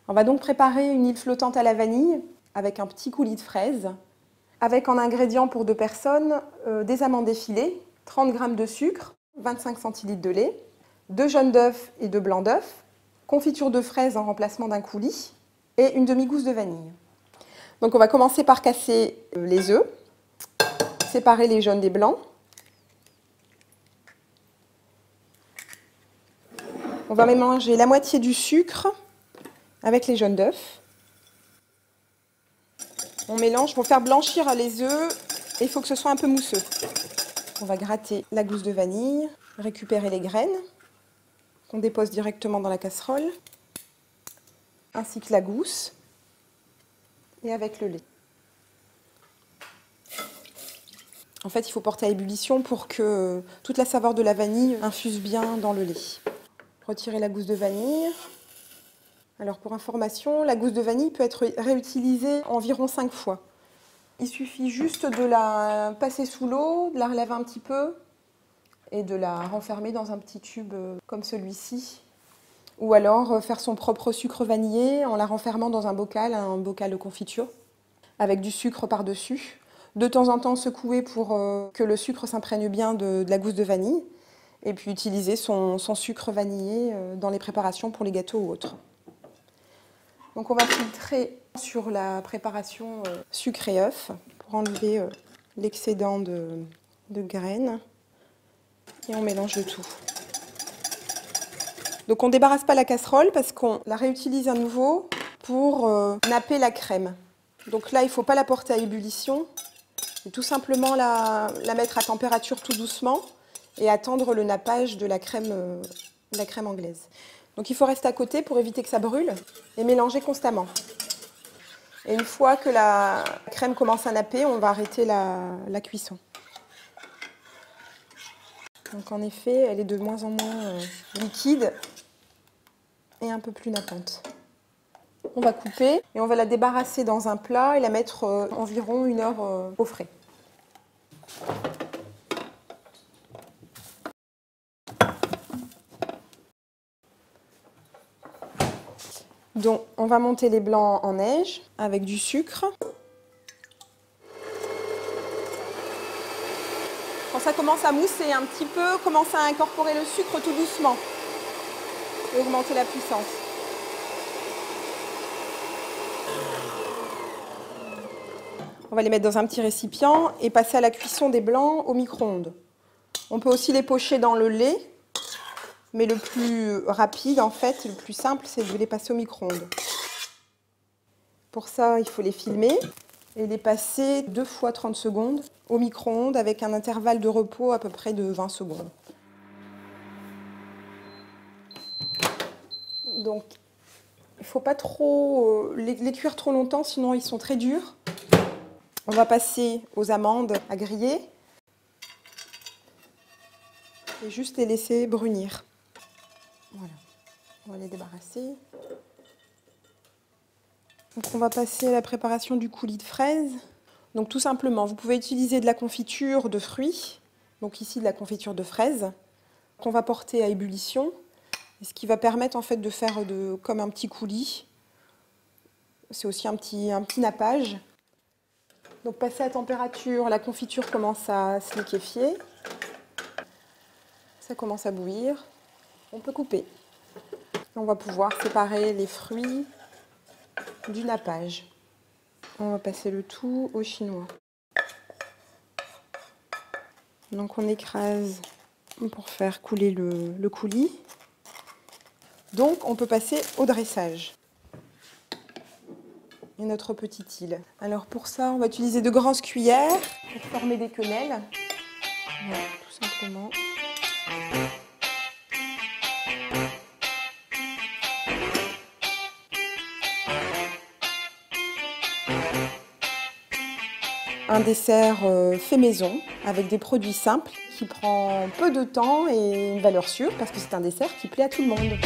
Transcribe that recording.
On va donc préparer une île flottante à la vanille avec un petit coulis de fraises, avec en ingrédients pour 2 personnes des amandes effilées, 30 g de sucre, 25 centilitres de lait, 2 jaunes d'œufs et 2 blancs d'œufs, confiture de fraises en remplacement d'un coulis et une demi-gousse de vanille. Donc on va commencer par casser les œufs, séparer les jaunes des blancs. On va mélanger la moitié du sucre avec les jaunes d'œufs. On mélange pour faire blanchir les œufs et il faut que ce soit un peu mousseux. On va gratter la gousse de vanille, récupérer les graines qu'on dépose directement dans la casserole, ainsi que la gousse et avec le lait. En fait, il faut porter à ébullition pour que toute la saveur de la vanille infuse bien dans le lait. Retirer la gousse de vanille. Alors pour information, la gousse de vanille peut être réutilisée environ 5 fois. Il suffit juste de la passer sous l'eau, de la relaver un petit peu et de la renfermer dans un petit tube comme celui-ci. Ou alors faire son propre sucre vanillé en la renfermant dans un bocal de confiture, avec du sucre par-dessus. De temps en temps secouer pour que le sucre s'imprègne bien de la gousse de vanille. Et puis utiliser son sucre vanillé dans les préparations pour les gâteaux ou autres. Donc on va filtrer sur la préparation sucre et œuf pour enlever l'excédent de graines. Et on mélange le tout. Donc on ne débarrasse pas la casserole parce qu'on la réutilise à nouveau pour napper la crème. Donc là, il ne faut pas la porter à ébullition. Et tout simplement la mettre à température tout doucement et attendre le nappage de la crème anglaise. Donc il faut rester à côté pour éviter que ça brûle et mélanger constamment. Et une fois que la crème commence à napper, on va arrêter la cuisson. Donc en effet, elle est de moins en moins liquide et un peu plus nappante. On va couper et on va la débarrasser dans un plat et la mettre environ 1 heure au frais. Donc, on va monter les blancs en neige avec du sucre. Quand ça commence à mousser un petit peu, commence à incorporer le sucre tout doucement et augmenter la puissance. On va les mettre dans un petit récipient et passer à la cuisson des blancs au micro-ondes. On peut aussi les pocher dans le lait. Mais le plus rapide, en fait, le plus simple, c'est de les passer au micro-ondes. Pour ça, il faut les filmer et les passer 2 fois 30 secondes au micro-ondes avec un intervalle de repos à peu près de 20 secondes. Donc, il ne faut pas trop les cuire trop longtemps, sinon ils sont très durs. On va passer aux amandes à griller et juste les laisser brunir. Voilà, on va les débarrasser. Donc on va passer à la préparation du coulis de fraises. Donc tout simplement, vous pouvez utiliser de la confiture de fruits, donc ici de la confiture de fraises, qu'on va porter à ébullition, et ce qui va permettre en fait de faire comme un petit coulis. C'est aussi un petit nappage. Donc passer à température, la confiture commence à se liquéfier. Ça commence à bouillir. On peut couper. On va pouvoir séparer les fruits du nappage. On va passer le tout au chinois. Donc on écrase pour faire couler le coulis. Donc on peut passer au dressage. Et notre petite île. Alors pour ça, on va utiliser de grosses cuillères pour former des quenelles. Voilà, tout simplement. Un dessert fait maison, avec des produits simples, qui prend peu de temps et une valeur sûre, parce que c'est un dessert qui plaît à tout le monde.